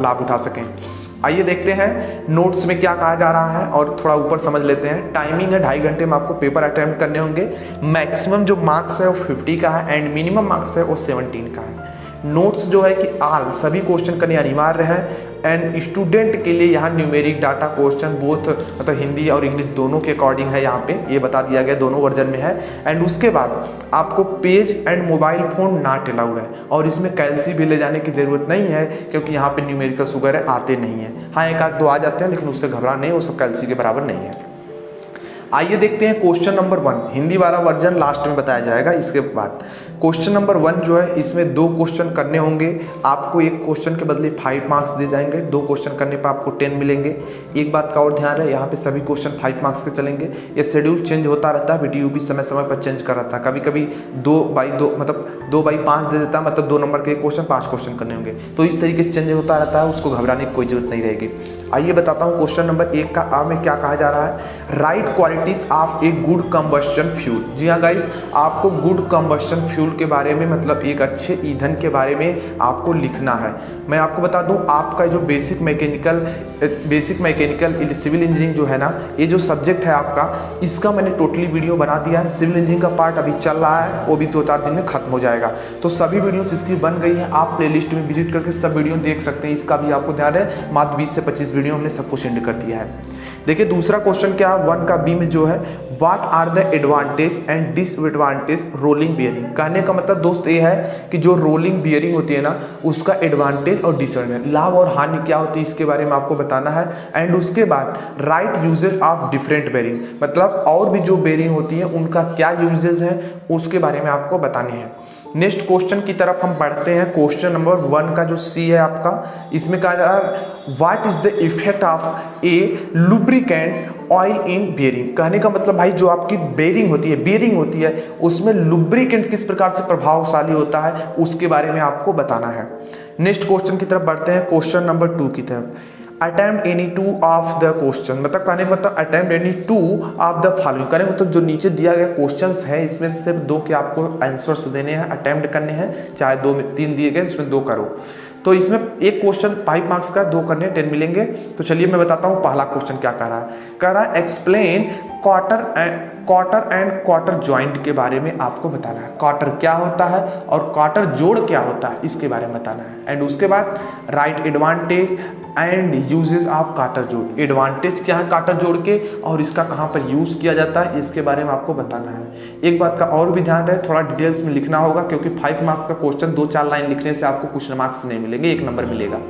लाभ उठा सकें। आइए देखते हैं नोट्स में क्या कहा जा रहा है और थोड़ा ऊपर समझ लेते हैं। टाइमिंग है 2.5 घंटे में आपको पेपर अटेम्प्ट करने होंगे। मैक्सिमम जो मार्क्स है वो 50 का है एंड मिनिमम मार्क्स है वो 17 का है। नोट्स जो है कि आल सभी क्वेश्चन करने अनिवार्य है एंड स्टूडेंट के लिए यहाँ न्यूमेरिक डाटा क्वेश्चन बोथ मतलब हिंदी और इंग्लिश दोनों के अकॉर्डिंग है, यहाँ पे ये बता दिया गया दोनों वर्जन में है। एंड उसके बाद आपको page and mobile phone not allowed है और इसमें कैल्सी भी ले जाने की ज़रूरत नहीं है क्योंकि यहाँ पे न्यूमेरिकल शुगर है आते नहीं है। हाँ एक आध दो आ जाते हैं लेकिन उससे घबरा नहीं, वो सब कैल्सी के बराबर नहीं है। आइए देखते हैं क्वेश्चन नंबर 1, हिंदी वाला वर्जन लास्ट में बताया जाएगा। इसके बाद क्वेश्चन नंबर 1 जो है इसमें 2 क्वेश्चन करने होंगे। आपको एक क्वेश्चन के बदले 5 मार्क्स दिए जाएंगे, 2 क्वेश्चन करने पर आपको 10 मिलेंगे। एक बात का और ध्यान रहे, यहाँ पे सभी क्वेश्चन 5 मार्क्स के चलेंगे। ये शेड्यूल चेंज होता रहता है, BTU भी समय समय पर चेंज कर रहता है। कभी कभी 2/2 मतलब 2/5 दे देता है, मतलब 2 नंबर के क्वेश्चन 5 क्वेश्चन करने होंगे। तो इस तरीके से चेंज होता रहता है, उसको घबराने की कोई जरूरत नहीं रहेगी। आइए बताता हूँ क्वेश्चन नंबर 1 का आ में क्या कहा जा रहा है। Right qualities of a good combustion fuel. जी हाँ गाइस, आपको गुड कंबस्शन फ्यूल के बारे में मतलब एक अच्छे ईंधन के बारे में आपको लिखना है। मैं आपको बता दूं, आपका जो बेसिक मैकेनिकल सिविल इंजीनियरिंग जो है ना, ये जो सब्जेक्ट है आपका, इसका मैंने टोटली वीडियो बना दिया है। सिविल इंजीनियरिंग का पार्ट अभी चल रहा है, वो भी 2-4 दिन में खत्म हो जाएगा। तो सभी वीडियोस इसकी बन गई है, आप प्लेलिस्ट में विजिट करके सब वीडियो देख सकते हैं। इसका भी आपको ध्यान है, मात्र 20 से 25 वीडियो हमने सब कुछ सेंड कर दिया है। देखिए दूसरा क्वेश्चन क्या है 1 का बी में जो है, what are the advantage and disadvantage rolling bearing. कहने का मतलब दोस्त ये है कि जो रोलिंग बियरिंग होती है ना, उसका एडवांटेज और डिसएडवांटेज, लाभ और हानि क्या होती है, इसके बारे में आपको बताना है। एंड उसके बाद right uses of different bearing, मतलब और भी जो बेयरिंग होती है उनका क्या यूजेज है, उसके बारे में आपको बताने हैं। नेक्स्ट क्वेश्चन की तरफ हम बढ़ते हैं। क्वेश्चन नंबर 1 का जो सी है आपका, इसमें कहा जा रहा है what is the effect of A lubricant oil in bearing. कहने का मतलब भाई जो आपकी बेयरिंग होती है उसमें लुब्रिकेंट किस प्रकार से प्रभावशाली होता है, उसके बारे में आपको बताना है। नेक्स्ट क्वेश्चन की तरफ बढ़ते हैं, क्वेश्चन नंबर 2 की तरफ। Attempt any 2 of the question, मतलब कहने का मतलब attempt any 2 of the following. कहने का मतलब जो नीचे दिया गया क्वेश्चंस है इसमें से सिर्फ 2 के आपको आंसर्स देने हैं, अटेम्प्ट करने हैं। चाहे 2 में 3 दिए गए उसमें 2 करो। तो इसमें एक क्वेश्चन 5 मार्क्स का, 2 करने 10 मिलेंगे। तो चलिए मैं बताता हूँ पहला क्वेश्चन क्या कह रहा है explain quarter and quarter joint के बारे में आपको बताना है। क्वार्टर क्या होता है और क्वार्टर जोड़ क्या होता है, इसके बारे में बताना है। एंड उसके बाद right advantage and uses of quarter जोड़। एडवांटेज क्या है क्वार्टर जोड़ के और इसका कहाँ पर यूज़ किया जाता है, इसके बारे में आपको बताना है। एक बात का और भी ध्यान रहे, थोड़ा डिटेल्स में लिखना होगा क्योंकि 5 मार्क्स का क्वेश्चन 2-4 लाइन लिखने से आपको कुछ मार्क्स नहीं मिलेंगे, 1 नंबर मिलेगा।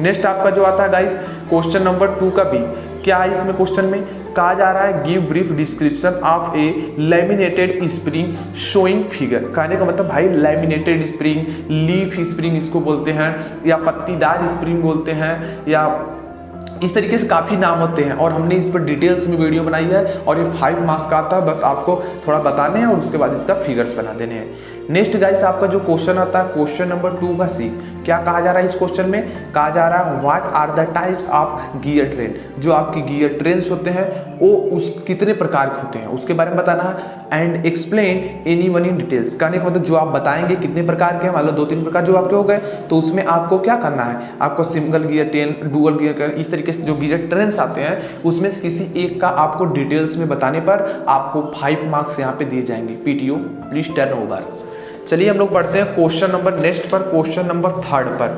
नेक्स्ट आपका जो आता है गाइस क्वेश्चन नंबर 2 का बी, क्या है इसमें क्वेश्चन में कहा जा रहा है give brief description of A laminated spring showing figure. कहने का मतलब भाई लैमिनेटेड स्प्रिंग, लीफ स्प्रिंग इसको बोलते हैं, या पत्तीदार स्प्रिंग बोलते हैं, या इस तरीके से काफ़ी नाम होते हैं और हमने इस पर डिटेल्स में वीडियो बनाई है और ये 5 मार्क्स का आता है। बस आपको थोड़ा बताने हैं और उसके बाद इसका फिगर्स बना देने हैं। नेक्स्ट गाइस आपका जो क्वेश्चन आता है क्वेश्चन नंबर 2 का सी, क्या कहा जा रहा है इस क्वेश्चन में, कहा जा रहा है what are the types of gear train. जो आपकी गियर ट्रेन्स होते हैं वो उस कितने प्रकार के होते हैं उसके बारे में बताना है। And explain any one in details. कहने का मतलब जो आप बताएंगे कितने प्रकार के हैं, मतलब 2-3 प्रकार जो आपके हो गए, तो उसमें आपको क्या करना है, आपको single gear train, dual gear, इस तरीके से जो गियर ट्रेन्स आते हैं उसमें से किसी एक का आपको डिटेल्स में बताने पर आपको 5 मार्क्स यहाँ पे दिए जाएंगे। PTO please turn over. चलिए हम लोग बढ़ते हैं क्वेश्चन नंबर नेक्स्ट पर, क्वेश्चन नंबर 3 पर।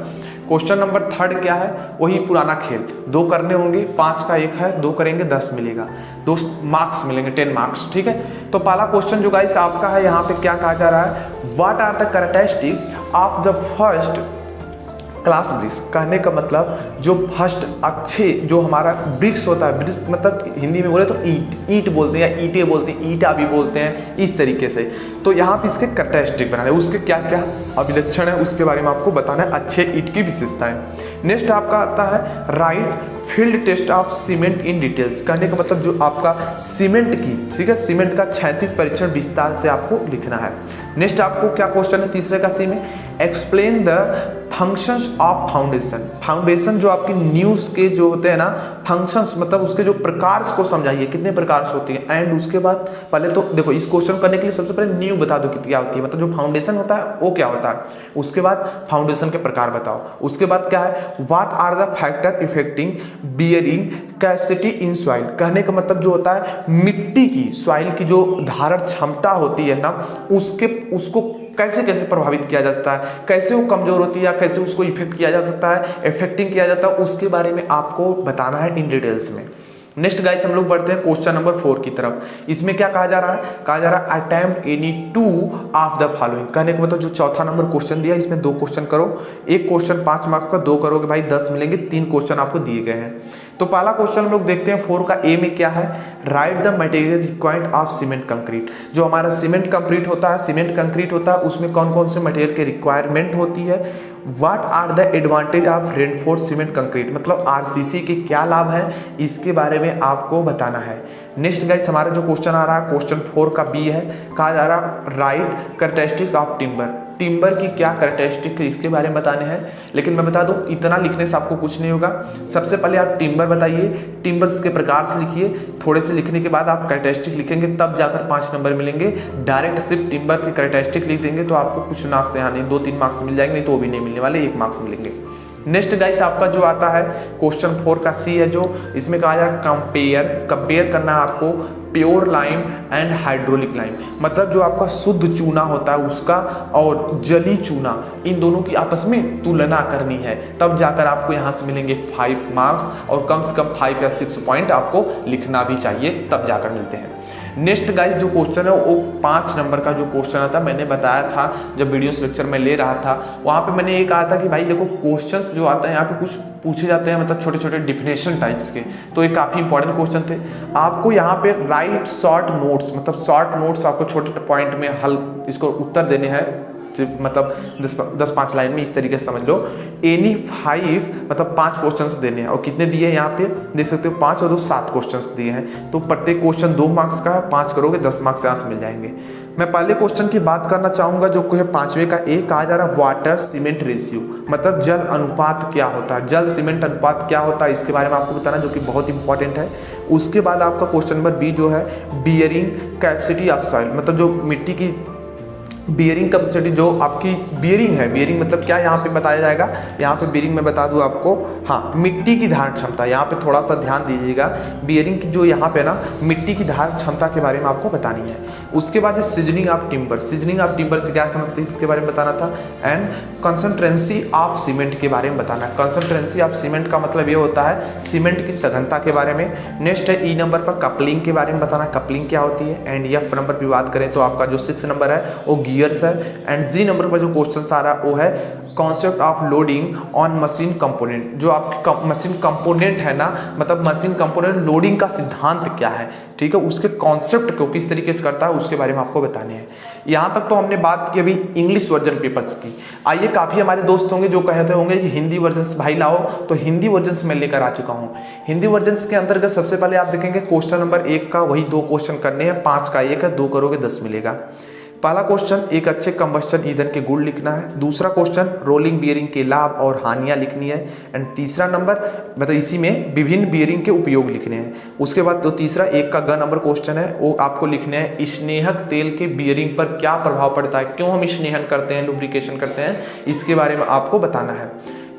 क्वेश्चन नंबर 3 क्या है, वही पुराना खेल, 2 करने होंगे, 5 का 1 है, 2 करेंगे 10 मिलेगा, 2 मार्क्स मिलेंगे, 10 मार्क्स, ठीक है। तो पहला क्वेश्चन जो गाइस आपका है यहाँ पे क्या कहा जा रहा है, what are the characteristics of the first class bricks. कहने का मतलब जो फर्स्ट अच्छे जो हमारा ब्रिक्स होता है, ब्रिक्स मतलब हिंदी में बोले तो ईंट बोलते हैं या ईंटें बोलते हैं, ईंटा भी बोलते हैं, इस तरीके से। तो यहाँ पे इसके कैरेक्टरिस्टिक बनाने, उसके क्या क्या अभिलक्षण है उसके बारे में आपको बताना है, अच्छे ईंट की विशेषताएं। नेक्स्ट आपका आता है right field test of cement in details. कहने का मतलब जो आपका सीमेंट की, ठीक है, सीमेंट का 36 परीक्षण विस्तार से आपको लिखना है। नेक्स्ट आपको क्या क्वेश्चन है तीसरे का सी में, explain the functions of foundation. Foundation जो आपकी न्यूज़ के जो होते हैं ना फंक्शंस, मतलब उसके जो प्रकार को समझाइए, कितने प्रकार से होती है। एंड उसके बाद पहले तो देखो इस क्वेश्चन करने के लिए सबसे पहले न्यू बता दो कि क्या होती है, मतलब जो फाउंडेशन होता है वो क्या होता है। उसके बाद फाउंडेशन के प्रकार बताओ। उसके बाद क्या है, what are the factor affecting bearing capacity in soil. कहने का मतलब जो होता है मिट्टी की, सॉइल की जो धारण क्षमता होती है ना, उसको कैसे कैसे प्रभावित किया जा सकता है, कैसे वो कमजोर होती है या कैसे उसको इफेक्ट किया जा सकता है, इफेक्टिंग किया जाता है, उसके बारे में आपको बताना है इन डिटेल्स में। नेक्स्ट गाइस हम लोग बढ़ते हैं क्वेश्चन नंबर 4 की तरफ। इसमें क्या कहा जा रहा है, कहा जा रहा है attempt any 2 of the following. कहने का मतलब जो चौथा नंबर क्वेश्चन दिया इसमें 2 क्वेश्चन करो। एक क्वेश्चन 5 मार्क्स का, 2 करोगे भाई 10 मिलेंगे। 3 क्वेश्चन आपको दिए गए हैं। तो पहला क्वेश्चन हम लोग देखते हैं 4 का ए में क्या है, right the material required of cement concrete. जो हमारा सीमेंट कंक्रीट होता है, सीमेंट कंक्रीट होता है, उसमें कौन कौन से मटेरियल की रिक्वायरमेंट होती है। What are the advantage of reinforce cement concrete, मतलब आरसीसी के क्या लाभ है, इसके बारे में आपको बताना है। नेक्स्ट गाइस हमारा जो क्वेश्चन आ रहा है क्वेश्चन 4 का बी है, कहा जा रहा right characteristics of timber. Timber की क्या कैरेक्टरिस्टिक इसके बारे में बताने हैं। लेकिन मैं बता दूं इतना लिखने से आपको कुछ नहीं होगा। सबसे पहले आप टिम्बर बताइए, टिम्बर्स के प्रकार से लिखिए, थोड़े से लिखने के बाद आप कैरेक्टरिस्टिक लिखेंगे, तब जाकर 5 नंबर मिलेंगे। डायरेक्ट सिर्फ टिम्बर की कैरेक्टरिस्टिक लिख देंगे तो आपको कुछ मार्क्स यहाँ नहीं 2-3 मार्क्स मिल जाएंगे, नहीं तो वो भी नहीं मिलने वाले, 1 मार्क्स मिलेंगे। नेक्स्ट गाइस आपका जो आता है क्वेश्चन 4 का सी है, जो इसमें कहा जाए कंपेयर करना है आपको pure lime and hydraulic lime. मतलब जो आपका शुद्ध चूना होता है उसका और जली चूना, इन दोनों की आपस में तुलना करनी है, तब जाकर आपको यहाँ से मिलेंगे 5 मार्क्स और कम से कम 5 या 6 पॉइंट आपको लिखना भी चाहिए, तब जाकर मिलते हैं। नेक्स्ट गाइस जो क्वेश्चन है वो 5 नंबर का जो क्वेश्चन आता, मैंने बताया था जब वीडियो लेक्चर में ले रहा था, वहाँ पे मैंने ये कहा था कि भाई देखो क्वेश्चंस जो आता है यहाँ पे कुछ पूछे जाते हैं, मतलब छोटे छोटे डिफिनेशन टाइप्स के, तो ये काफ़ी इंपॉर्टेंट क्वेश्चन थे। आपको यहाँ पे राइट शॉर्ट नोट्स, मतलब शॉर्ट नोट्स आपको छोटे पॉइंट में हल इसको उत्तर देने हैं, मतलब 10-5 लाइन में इस तरीके से समझ लो। एनी 5 मतलब 5 क्वेश्चंस देने हैं, और कितने दिए हैं यहाँ पे देख सकते हो 5 और 2 7 क्वेश्चंस दिए हैं। तो प्रत्येक क्वेश्चन 2 मार्क्स का है, 5 करोगे 10 मार्क्स यहाँ से मिल जाएंगे। मैं पहले क्वेश्चन की बात करना चाहूँगा जो है 5वें का एक कहा जा रहा है वाटर सीमेंट रेशियो, मतलब जल अनुपात क्या होता है, जल सीमेंट अनुपात क्या होता है, इसके बारे में आपको बताना, जो कि बहुत इंपॉर्टेंट है। उसके बाद आपका क्वेश्चन नंबर बी जो है बियरिंग कैपेसिटी ऑफ सॉइल, मतलब जो मिट्टी की बियरिंग कैपेसिटी, जो आपकी बियरिंग है, बियरिंग मतलब क्या यहाँ पे बताया जाएगा। यहाँ पे बियरिंग में बता दूँ आपको, हाँ मिट्टी की धारण क्षमता, यहाँ पे थोड़ा सा ध्यान दीजिएगा। बियरिंग की जो यहाँ पे ना मिट्टी की धारण क्षमता के बारे में आपको बतानी है। उसके बाद है seasoning of timber, seasoning of timber से क्या समझते हैं इसके बारे में बताना था। एंड कंसंट्रेंसी ऑफ सीमेंट के बारे में बताना है। कंसंट्रेंसी ऑफ सीमेंट का मतलब ये होता है सीमेंट की सघनता के बारे में। नेक्स्ट है ई नंबर पर कपलिंग के बारे में बताना है, कपलिंग क्या होती है। एंड एफ नंबर पर बात करें तो आपका जो 6 नंबर है वो गियर्स है। एंड जी नंबर पर जो क्वेश्चन आ रहा है वो है concept of loading on machine component. जो आपकी मशीन कंपोनेंट है ना, मतलब मशीन कंपोनेंट लोडिंग का सिद्धांत क्या है, ठीक है, उसके कॉन्सेप्ट को किस तरीके से करता है उसके बारे में आपको बताने हैं। यहाँ तक तो हमने बात की अभी इंग्लिश वर्जन पेपर्स की। आइए काफ़ी हमारे दोस्त होंगे जो कहते होंगे कि हिंदी वर्जन भाई लाओ, तो हिंदी वर्जन मैं लेकर आ चुका हूँ। हिंदी वर्जन के अंतर्गत सबसे पहले आप देखेंगे क्वेश्चन नंबर 1 का वही 2 क्वेश्चन करने हैं, 5 का 1 है, 2 करोगे 10 मिलेगा। पहला क्वेश्चन एक अच्छे कंबस्शन ईंधन के गुण लिखना है। दूसरा क्वेश्चन रोलिंग बियरिंग के लाभ और हानियां लिखनी है। एंड तीसरा नंबर मतलब इसी में विभिन्न बियरिंग के उपयोग लिखने हैं। उसके बाद तो तीसरा 1 का ग नंबर क्वेश्चन है, वो आपको लिखने हैं स्नेहक तेल के बियरिंग पर क्या प्रभाव पड़ता है, क्यों हम स्नेहन करते हैं, लुब्रिकेशन करते हैं, इसके बारे में आपको बताना है।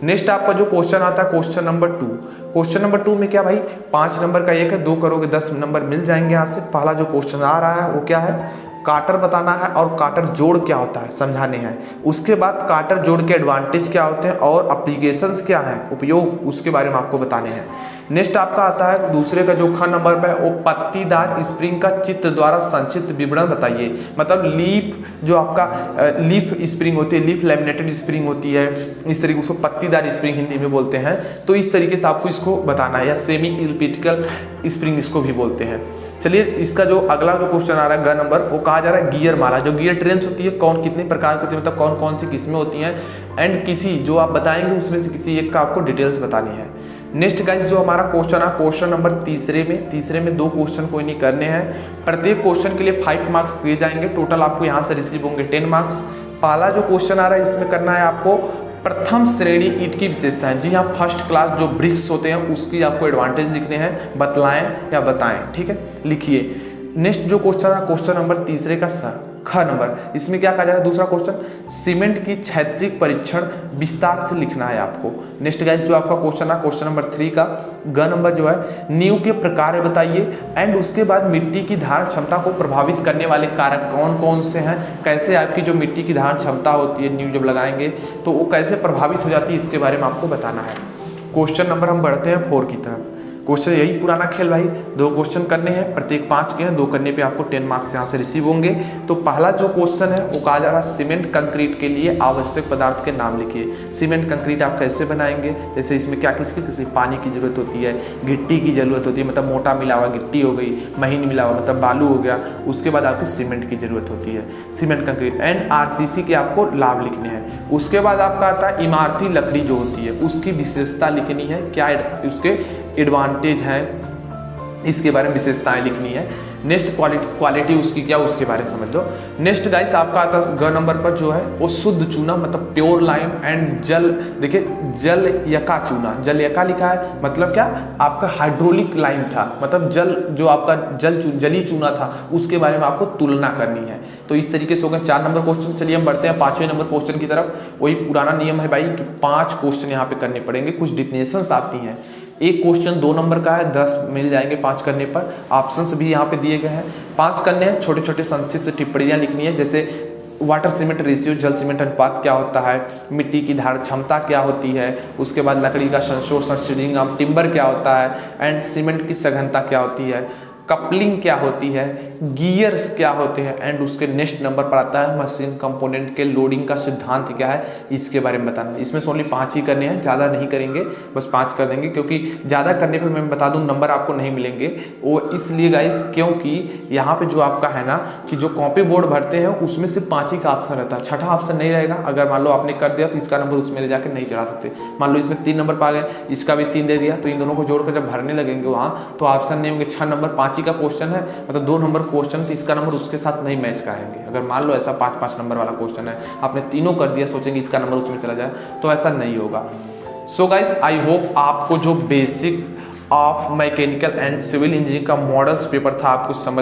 नेक्स्ट आपका जो क्वेश्चन आता है क्वेश्चन नंबर 2, क्वेश्चन नंबर 2 में क्या भाई 5 नंबर का 1 है, 2 करोगे 10 नंबर मिल जाएंगे यहाँ से। पहला जो क्वेश्चन आ रहा है वो क्या है, काटर बताना है और काटर जोड़ क्या होता है समझाने हैं। उसके बाद काटर जोड़ के एडवांटेज क्या होते हैं और एप्लीकेशंस क्या हैं, उपयोग, उसके बारे में आपको बताने हैं। नेक्स्ट आपका आता है दूसरे का जो ख नंबर पे वो पत्तीदार स्प्रिंग का चित्र द्वारा संक्षिप्त विवरण बताइए। मतलब लीफ जो आपका लीफ स्प्रिंग होती है, लीफ लैमिनेटेड स्प्रिंग होती है, इस तरीके उसको पत्तीदार स्प्रिंग हिंदी में बोलते हैं, तो इस तरीके से आपको इसको बताना है, या सेमी इलिप्टिकल स्प्रिंग इसको भी बोलते हैं। चलिए इसका जो अगला जो क्वेश्चन आ रहा है ग नंबर, वो कहा जा रहा है गियर माला। जो गियर ट्रेन्स होती है कौन कितने प्रकार की होती है, मतलब कौन कौन सी किस्में होती हैं, एंड किसी जो आप बताएंगे उसमें से किसी एक का आपको डिटेल्स बतानी है। नेक्स्ट गाइस जो हमारा क्वेश्चन है क्वेश्चन नंबर तीसरे में 2 क्वेश्चन कोई नहीं करने हैं। प्रत्येक क्वेश्चन के लिए 5 मार्क्स दिए जाएंगे। टोटल आपको यहाँ से रिसीव होंगे 10 मार्क्स। पहला जो क्वेश्चन आ रहा है इसमें करना है आपको प्रथम श्रेणी ईंट की विशेषताएं। जी हाँ, फर्स्ट क्लास जो ब्रिक्स होते हैं उसकी आपको एडवांटेज लिखने हैं, बतलाएं या बताएं। ठीक है, लिखिए। नेक्स्ट जो क्वेश्चन है क्वेश्चन नंबर तीसरे का ख नंबर, इसमें क्या कहा जा रहा है, दूसरा क्वेश्चन सीमेंट की क्षैतिज परीक्षण विस्तार से लिखना है आपको। नेक्स्ट गाइस जो आपका क्वेश्चन है क्वेश्चन नंबर 3 का ग नंबर जो है नींव के प्रकार बताइए एंड उसके बाद मिट्टी की धारण क्षमता को प्रभावित करने वाले कारक कौन कौन से हैं, कैसे आपकी जो मिट्टी की धारण क्षमता होती है नींव जब लगाएंगे तो वो कैसे प्रभावित हो जाती है, इसके बारे में आपको बताना है। क्वेश्चन नंबर हम बढ़ते हैं 4 की तरफ। क्वेश्चन यही पुराना खेल भाई, 2 क्वेश्चन करने हैं, प्रत्येक 5 के हैं, 2 करने पे आपको 10 मार्क्स यहाँ से रिसीव होंगे। तो पहला जो क्वेश्चन है वो कहा जा रहा है सीमेंट कंक्रीट के लिए आवश्यक पदार्थ के नाम लिखिए। सीमेंट कंक्रीट आप कैसे बनाएंगे, जैसे इसमें क्या किसकी किसी पानी की जरूरत होती है, गिट्टी की जरूरत होती है, मतलब मोटा मिला हुआ गिट्टी हो गई, महीन मिला हुआ मतलब बालू हो गया, उसके बाद आपकी सीमेंट की जरूरत होती है, सीमेंट कंक्रीट एंड RCC के आपको लाभ लिखने हैं। उसके बाद आपका आता है इमारती लकड़ी जो होती है उसकी विशेषता लिखनी है, क्या उसके एडवांटेज है, इसके बारे में विशेषताएं लिखनी है। नेक्स्ट क्वालिटी उसकी क्या, उसके बारे में समझ लो। नेक्स्ट गाइस आपका आता है ग नंबर पर जो है वो शुद्ध चूना मतलब प्योर लाइम एंड जल, देखिए जल यका चूना, जल यका लिखा है मतलब क्या आपका हाइड्रोलिक लाइम था, मतलब जल जो आपका जली चूना था उसके बारे में आपको तुलना करनी है। तो इस तरीके से हो गए 4 नंबर क्वेश्चन। चलिए हम बढ़ते हैं 5वें नंबर क्वेश्चन की तरफ। वही पुराना नियम है भाई कि 5 क्वेश्चन यहाँ पे करने पड़ेंगे, कुछ डिफिनेशंस आती हैं। एक क्वेश्चन 2 नंबर का है, 10 मिल जाएंगे 5 करने पर। ऑप्शंस भी यहाँ पे दिए गए हैं, 5 करने हैं। छोटे छोटे संक्षिप्त टिप्पणियाँ लिखनी है, जैसे वाटर सीमेंट रेशियो, जल सीमेंट अनुपात क्या होता है, मिट्टी की धारण क्षमता क्या होती है, उसके बाद लकड़ी का संशोधन सीडिंग ऑफ टिम्बर क्या होता है एंड सीमेंट की सघनता क्या होती है, कपलिंग क्या होती है, गियर्स क्या होते हैं एंड उसके नेक्स्ट नंबर पर आता है मशीन कंपोनेंट के लोडिंग का सिद्धांत क्या है, इसके बारे में बताना। इसमें से ओनली 5 ही करने हैं, ज़्यादा नहीं करेंगे, बस 5 कर देंगे क्योंकि ज़्यादा करने पर मैं बता दूं नंबर आपको नहीं मिलेंगे। वो इसलिए गाइस क्योंकि यहाँ पे जो आपका है ना कि जो कॉपी बोर्ड भरते हैं उसमें सिर्फ 5 ही का ऑप्शन रहता है, छठा ऑप्शन नहीं रहेगा। अगर मान लो आपने कर दिया तो इसका नंबर उसमें ले जाकर नहीं चढ़ा सकते। मान लो इसमें 3 नंबर पा गए, इसका भी 3 दे दिया, तो इन दोनों को जोड़कर जब भरने लगेंगे वहाँ तो ऑप्शन नहीं होंगे। 6 नंबर 5 ही का क्वेश्चन है, मतलब 2 नंबर क्वेश्चन, तो इसका नंबर उसके साथ नहीं मैच करेंगे। अगर मान लो ऐसा 5-5 नंबर वाला क्वेश्चन है, आपने तीनों कर दिया, सोचेंगे इसका नंबर उसमें चला जाए, तो ऐसा नहीं होगा। सो गाइस आई होप आपको जो basic of mechanical and civil engineering का मॉडल्स पेपर था आपको समझ